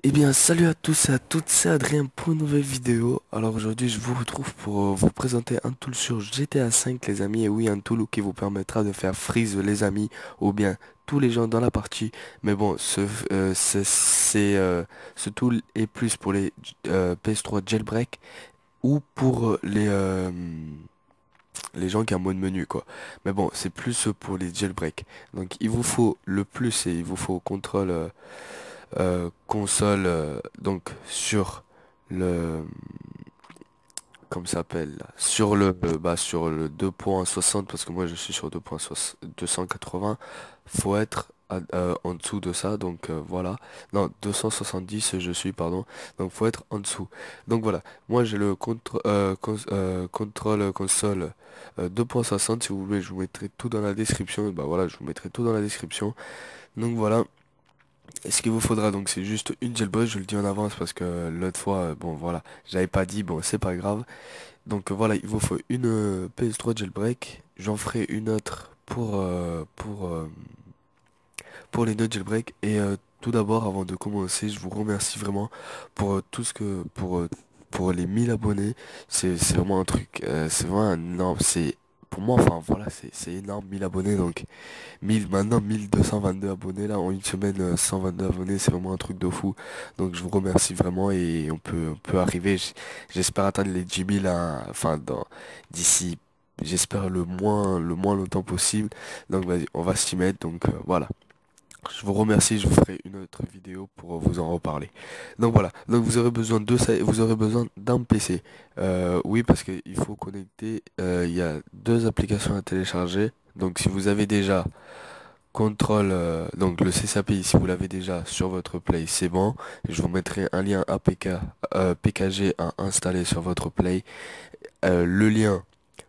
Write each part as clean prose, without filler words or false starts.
Eh bien, salut à tous et à toutes, c'est Adrien pour une nouvelle vidéo. Alors aujourd'hui, je vous retrouve pour vous présenter un tool sur GTA 5, les amis. Et oui, un tool qui vous permettra de faire freeze les amis ou bien tous les gens dans la partie. Mais bon, ce tool est plus pour les PS3 jailbreak ou pour les gens qui ont mode menu quoi. Mais bon, c'est plus pour les jailbreak. Donc il vous faut le plus et il vous faut contrôle console donc sur le comme ça s'appelle là, sur sur le 2.60 parce que moi je suis sur 2.280. Faut être en dessous de ça, donc voilà. Non, 270 je suis, pardon. Donc faut être en dessous. Donc voilà, moi j'ai le contrôle console 2.60. Si vous voulez, je vous mettrai tout dans la description. Bah voilà, je vous mettrai tout dans la description. Donc voilà. Et ce qu'il vous faudra donc c'est juste une jailbreak, je le dis en avance parce que l'autre fois, bon voilà, j'avais pas dit, bon c'est pas grave. Donc voilà, il vous faut une PS3 jailbreak, j'en ferai une autre pour les deux jailbreak. Et tout d'abord, avant de commencer, je vous remercie vraiment pour tout ce que, pour les 1000 abonnés. C'est vraiment un truc, c'est vraiment un énorme, c'est, pour moi, enfin voilà, c'est énorme, 1000 abonnés. Donc 1000 maintenant 1222 abonnés là en une semaine, 122 abonnés, c'est vraiment un truc de fou. Donc je vous remercie vraiment et on peut arriver, j'espère atteindre les 10 000 enfin d'ici, j'espère le moins longtemps possible. Donc vas-y, on va s'y mettre. Donc voilà. Je vous remercie, je vous ferai une autre vidéo pour vous en reparler. Donc voilà, donc vous aurez besoin de ça, vous aurez besoin d'un PC. Oui, parce qu'il faut connecter, il y a deux applications à télécharger. Donc si vous avez déjà Contrôle, donc le CCAPI, si vous l'avez déjà sur votre Play, c'est bon. Je vous mettrai un lien APK, PKG à installer sur votre Play. Le lien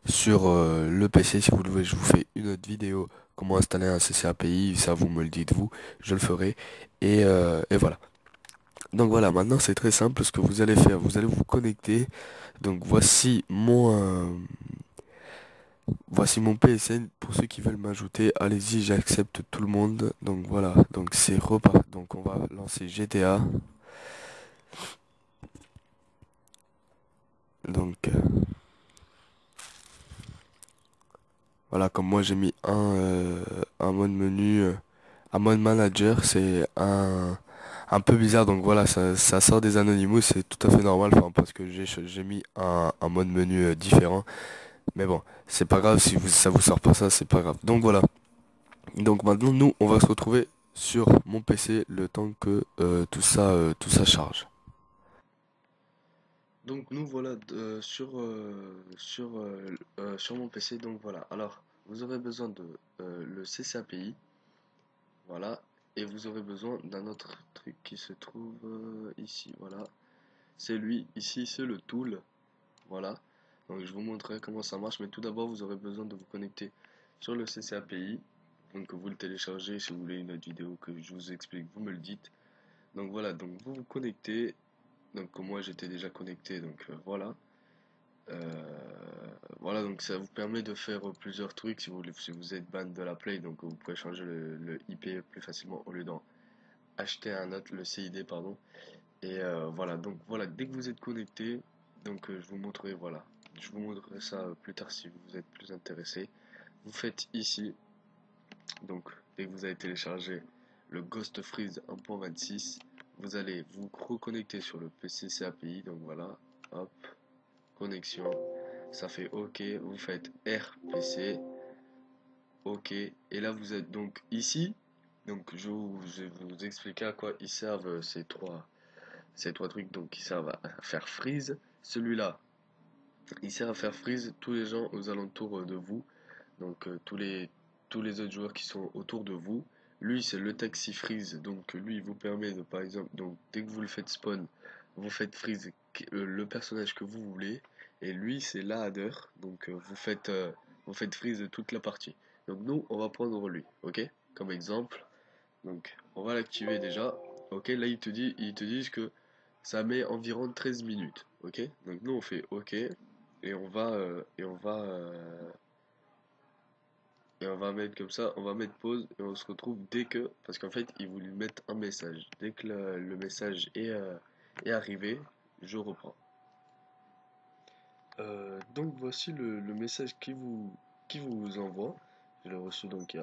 sur le PC, si vous le voulez, je vous fais une autre vidéo. Comment installer un CCAPI, ça vous me le dites vous, je le ferai. Et voilà. Donc voilà, maintenant c'est très simple ce que vous allez faire. Vous allez vous connecter. Donc voici mon PSN pour ceux qui veulent m'ajouter. Allez-y, j'accepte tout le monde. Donc voilà, donc c'est reparti. Donc on va lancer GTA. Donc voilà, comme moi j'ai mis un mode menu, un mode manager, c'est un peu bizarre. Donc voilà, ça sort des Anonymous, c'est tout à fait normal. Enfin, parce que j'ai mis un mode menu différent. Mais bon, c'est pas grave si ça vous sort pas ça, c'est pas grave. Donc voilà. Donc maintenant, nous, on va se retrouver sur mon PC le temps que tout ça charge. Donc nous voilà sur mon PC. Donc voilà. Alors, vous aurez besoin de le CCAPI, voilà, et vous aurez besoin d'un autre truc qui se trouve ici. Voilà, c'est lui. Ici, c'est le tool. Voilà. Donc je vous montrerai comment ça marche, mais tout d'abord, vous aurez besoin de vous connecter sur le CCAPI. Donc vous le téléchargez si vous voulez une autre vidéo que je vous explique, vous me le dites. Donc voilà, donc vous vous connectez. Donc comme moi j'étais déjà connecté, donc voilà. Voilà, donc ça vous permet de faire plusieurs trucs si vous voulez, si vous êtes ban de la Play, donc vous pouvez changer le IP plus facilement au lieu d'en acheter un autre, le CID pardon. Et voilà, donc voilà, dès que vous êtes connecté, donc je vous montrerai, voilà, je vous montrerai ça plus tard si vous êtes plus intéressé. Vous faites ici, donc dès que vous avez téléchargé le Ghost Freeze 1.26, vous allez vous reconnecter sur le PCC API, donc voilà, hop, connexion, ça fait OK, vous faites RPC, OK, et là vous êtes donc ici, donc je vais vous expliquer à quoi ils servent ces trois trucs, donc ils servent à faire freeze. Celui-là, il sert à faire freeze tous les gens aux alentours de vous, donc tous les autres joueurs qui sont autour de vous. Lui, c'est le taxi freeze, donc lui, il vous permet de, par exemple, donc dès que vous le faites spawn, vous faites freeze le personnage que vous voulez, et lui, c'est l'adder, donc vous faites freeze toute la partie. Donc nous, on va prendre lui, ok, comme exemple. Donc on va l'activer déjà. Ok, là ils te disent que ça met environ 13 minutes. Ok, donc nous on fait OK et on va et on va mettre comme ça, on va mettre pause et on se retrouve dès que, parce qu'en fait, il voulait mettre un message. Dès que le message est arrivé, je reprends. Donc voici le message qui vous envoie. Je l'ai reçu donc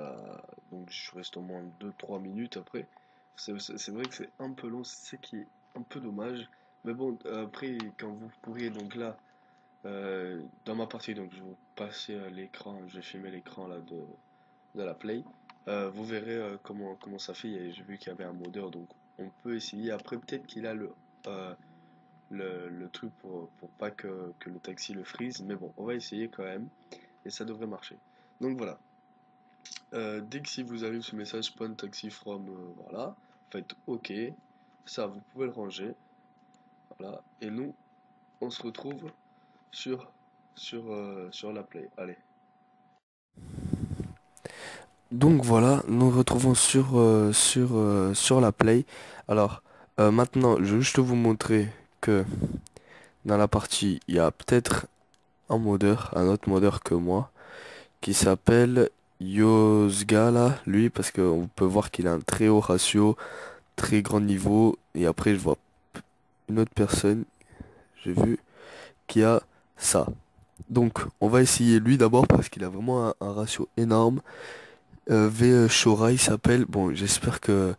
donc je reste au moins 2 3 minutes après. C'est vrai que c'est un peu long, c'est ce qui est un peu dommage. Mais bon, après, quand vous pourriez donc là, dans ma partie, donc je vais vous passer à l'écran, je vais filmer l'écran là de la Play. Vous verrez comment ça fait. J'ai vu qu'il y avait un modeur, donc on peut essayer. Après, peut-être qu'il a euh, le truc pour pas que le taxi le freeze, mais bon, on va essayer quand même et ça devrait marcher. Donc voilà. Dès que si vous arrive ce message spawn taxi from, voilà, faites OK. Ça, vous pouvez le ranger. Voilà. Et nous, on se retrouve sur, sur la Play. Allez. Donc voilà, nous nous retrouvons sur la Play. Alors, maintenant, je vais juste vous montrer que dans la partie, il y a peut-être un autre modeur que moi, qui s'appelle Yozgala, lui, parce qu'on peut voir qu'il a un très haut ratio, très grand niveau. Et après, je vois une autre personne, j'ai vu, qui a ça. Donc, on va essayer lui d'abord parce qu'il a vraiment un ratio énorme. Shora, il s'appelle. Bon, j'espère que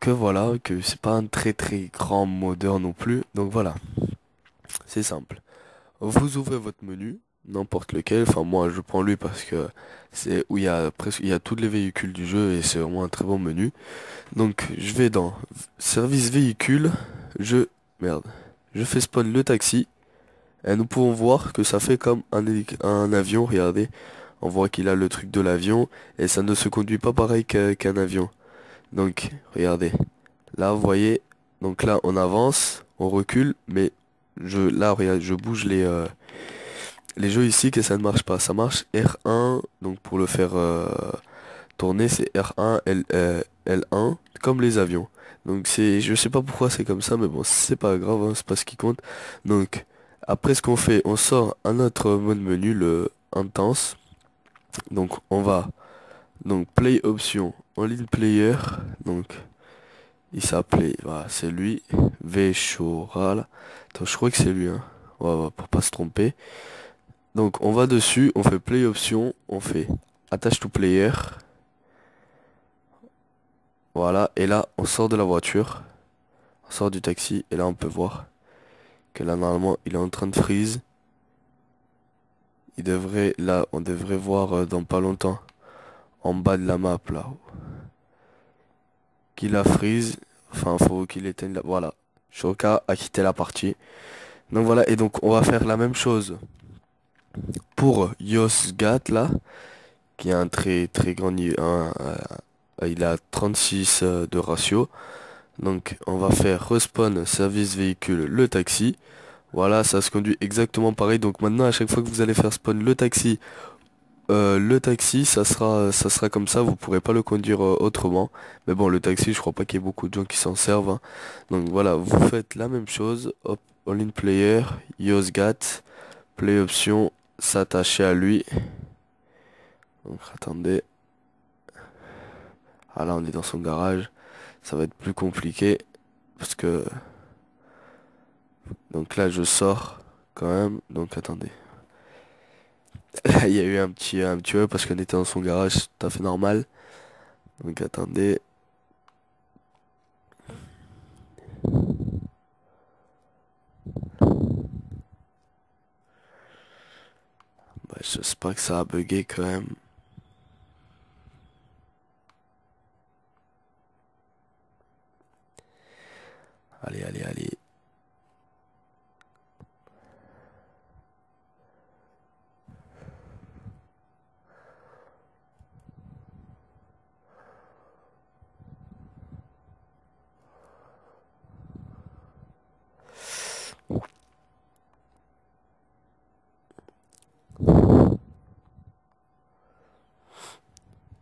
voilà, que c'est pas un très très grand modeur non plus. Donc voilà, c'est simple. Vous ouvrez votre menu, n'importe lequel. Enfin, moi, je prends lui parce que c'est où il y a tous les véhicules du jeu et c'est vraiment un très bon menu. Donc, je vais dans service véhicule. Je, merde, je fais spawn le taxi. Et nous pouvons voir que ça fait comme un avion. Regardez, on voit qu'il a le truc de l'avion et ça ne se conduit pas pareil qu'un avion. Donc, regardez. Là, vous voyez, donc là, on avance, on recule, mais là, regarde, je bouge les joysticks et ça ne marche pas. Ça marche R1, donc pour le faire tourner, c'est R1, L1, comme les avions. Donc je sais pas pourquoi c'est comme ça, mais bon, c'est pas grave, hein, c'est pas ce qui compte. Donc, après ce qu'on fait, on sort un autre mode menu, le intense. Donc, on va, donc, play option, en ligne player, donc. Il s'appelait, voilà, c'est lui, Veshoral. Attends, je crois que c'est lui, hein. Pour pas se tromper. Donc, on va dessus, on fait play option, on fait attache to player. Voilà, et là, on sort de la voiture, on sort du taxi, et là, on peut voir que là, normalement, il est en train de freeze. Là, on devrait voir dans pas longtemps, en bas de la map, là, qu'il a freeze. Enfin, faut qu'il éteigne la. Voilà, Shoka a quitté la partie. Donc voilà, et donc, on va faire la même chose pour Yozgat là, qui a un très très grand niveau, il a 36 de ratio. Donc on va faire respawn service véhicule le taxi. Voilà, ça se conduit exactement pareil. Donc maintenant à chaque fois que vous allez faire spawn le taxi ça sera comme ça. Vous pourrez pas le conduire autrement. Mais bon, le taxi, je crois pas qu'il y ait beaucoup de gens qui s'en servent, hein. Donc voilà, vous faites la même chose. Hop, all in player, Yozgat, play option, s'attacher à lui. Donc attendez. Ah là on est dans son garage. Ça va être plus compliqué. Parce que. Donc là je sors quand même. Donc attendez. Il y a eu un petit parce qu'on était dans son garage, c'est tout à fait normal. Donc attendez. Bah, j'espère que ça a bugué quand même. Allez, allez, allez.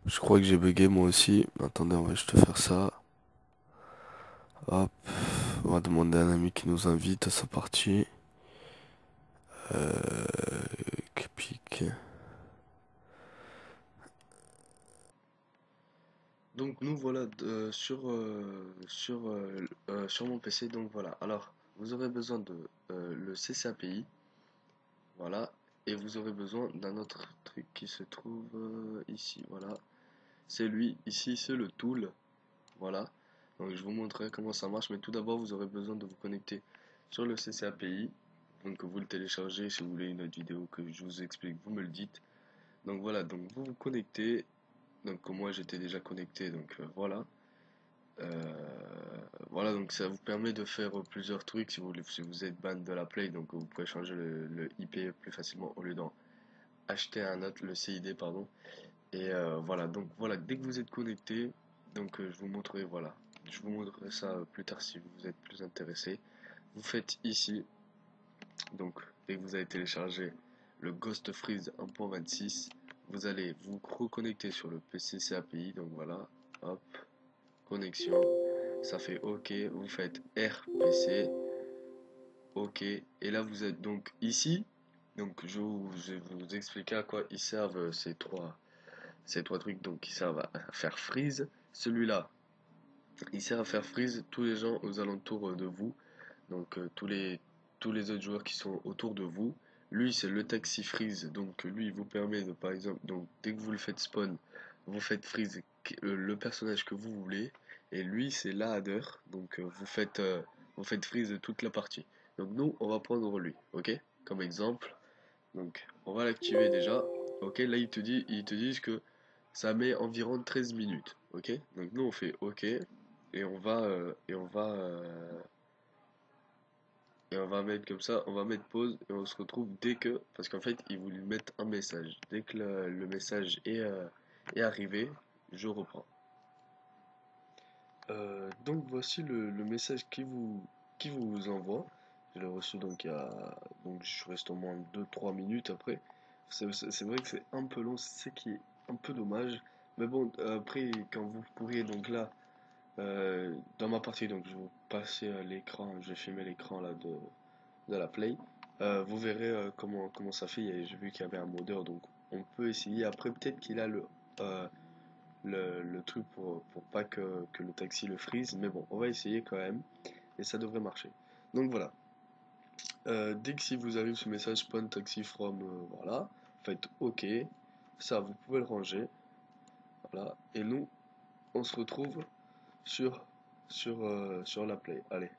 Je crois que j'ai bugué moi aussi. Attendez, on va juste faire ça. Hop. On va demander à un ami qui nous invite à sa partie. Pique. Donc nous voilà sur mon PC. Donc voilà. Alors vous aurez besoin de le CCAPI, voilà, et vous aurez besoin d'un autre truc qui se trouve ici. Voilà, c'est lui. Ici c'est le tool. Voilà. Donc je vous montrerai comment ça marche, mais tout d'abord vous aurez besoin de vous connecter sur le CCAPI. Donc vous le téléchargez si vous voulez une autre vidéo que je vous explique, vous me le dites. Donc voilà, donc vous vous connectez. Donc comme moi j'étais déjà connecté, donc voilà. Voilà, donc ça vous permet de faire plusieurs trucs si vous voulez, si vous êtes ban de la Play, donc vous pouvez changer le IP plus facilement au lieu d'en acheter un autre, le CID pardon. Et voilà, donc voilà, dès que vous êtes connecté, donc je vous montrerai, voilà, je vous montrerai ça plus tard si vous êtes plus intéressé. Vous faites ici, donc dès que vous avez téléchargé le Ghost Freeze 1.26, vous allez vous reconnecter sur le PCC API, donc voilà, hop, connexion, ça fait OK, vous faites RPC, OK, et là vous êtes donc ici, donc je vais vous expliquer à quoi ils servent ces trois trucs, donc ils servent à faire freeze. Celui-là, il sert à faire freeze tous les gens aux alentours de vous, donc tous les autres joueurs qui sont autour de vous. Lui, c'est le taxi freeze, donc lui, il vous permet de, par exemple, donc dès que vous le faites spawn, vous faites freeze le personnage que vous voulez, et lui, c'est l'adder, donc vous faites freeze toute la partie. Donc nous, on va prendre lui, ok? Comme exemple. Donc, on va l'activer déjà. Ok, là ils te disent que ça met environ 13 minutes. Ok, donc nous on fait OK et et on va mettre comme ça, on va mettre pause et on se retrouve dès que, parce qu'en fait ils voulaient mettre un message. Dès que le message est arrivé, je reprends. Donc voici le message qui vous envoie. Je l'ai reçu donc donc je reste au moins 2 3 minutes après. C'est vrai que c'est un peu long, c'est ce qui est un peu dommage. Mais bon, après quand vous pourriez donc là dans ma partie, donc je vais vous passer l'écran, je vais filmer l'écran là de la Play. Vous verrez comment ça fait. J'ai vu qu'il y avait un modeur, donc on peut essayer. Après peut-être qu'il a euh, le truc pour pas que le taxi le freeze, mais bon, on va essayer quand même et ça devrait marcher. Donc voilà. Dès que si vous arrive ce message spawn taxi from, voilà, faites OK, ça vous pouvez le ranger, voilà, et nous on se retrouve sur sur la play. Allez.